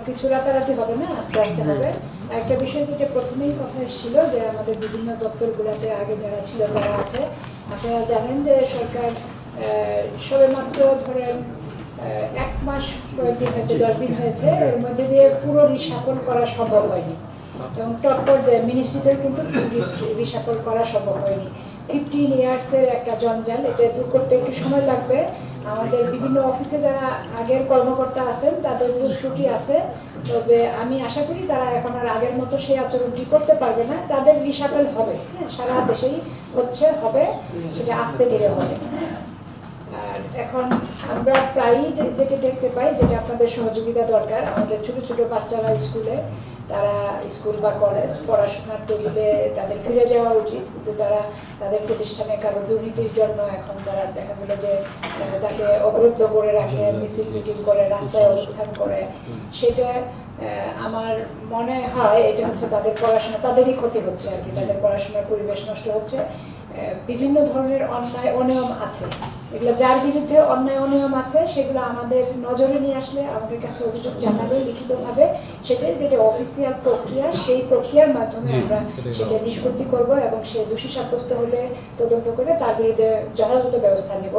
কিছু রাতারাতি হবে না, আস্তে আস্তে হবে। একটা বিষয় যেটা প্রথমেই কথা এসেছিল যে আমাদের বিভিন্ন দপ্তরগুলোতে আগে যারা ছিল তারা আছে। আপনারা জানেন যে সরকার সবেমাত্র ধরেন 1 মাস কয়েকদিন হয়েছে, 10 দিন হয়েছে, এর মধ্যে দিয়ে পুরো রিসাফল করা সম্ভব হয়নি এবং টপ পর্যায়ে মিনিস্ট্রিতেও কিন্তু রিসাফল করা সম্ভব হয়নি। 15 ইয়ার্সের একটা জঞ্জাল, এটা দূর করতে একটু সময় লাগবে। আমাদের বিভিন্ন অফিসে যারা আগের কর্মকর্তা আছেন তাদের ছুটি আছে, তবে আমি আশা করি তারা এখন আর আগের মতো সেই আচরণটি করতে পারবে না। তাদের রিসাফল হবে, হ্যাঁ, সারা দেশেই হচ্ছে, হবে, সেটা আস্তে ধীরে হবে। আর এখন আমরা প্রায়ই যেটা দেখতে পাই, যেটা আপনাদের সহযোগিতা দরকার, আমাদের ছোট ছোট বাচ্চারা স্কুলে, তারা স্কুল বা কলেজ পড়াশোনার টেবিলে তাদের ফিরে যাওয়া উচিত, কিন্তু তারা তাদের প্রতিষ্ঠানে কারো দুর্নীতির জন্য এখন তারা দেখা গেল যে তাকে অবরুদ্ধ করে রাখে, মিছিল মিটিং করে, রাস্তায় অবস্থান করে। সেটা আমার মনে হয় এটা হচ্ছে তাদের পড়াশোনা, তাদেরই ক্ষতি হচ্ছে আর কি, তাদের পড়াশোনার পরিবেশ নষ্ট হচ্ছে। বিভিন্ন ধরনের অন্যায় অনিয়ম আছে, এগুলো যার বিরুদ্ধে অন্যায় অনিয়ম আছে সেগুলো আমাদের নজরে নিয়ে আসলে, আমাদের কাছে অভিযোগ জানালে লিখিতভাবে, সেটাই যেটা অফিসিয়াল প্রক্রিয়া, সেই প্রক্রিয়ার মাধ্যমে আমরা সেটা নিষ্পত্তি করব এবং সে দোষী সাব্যস্ত হলে তদন্ত করে তার বিরুদ্ধে যথাযথ ব্যবস্থা নেব।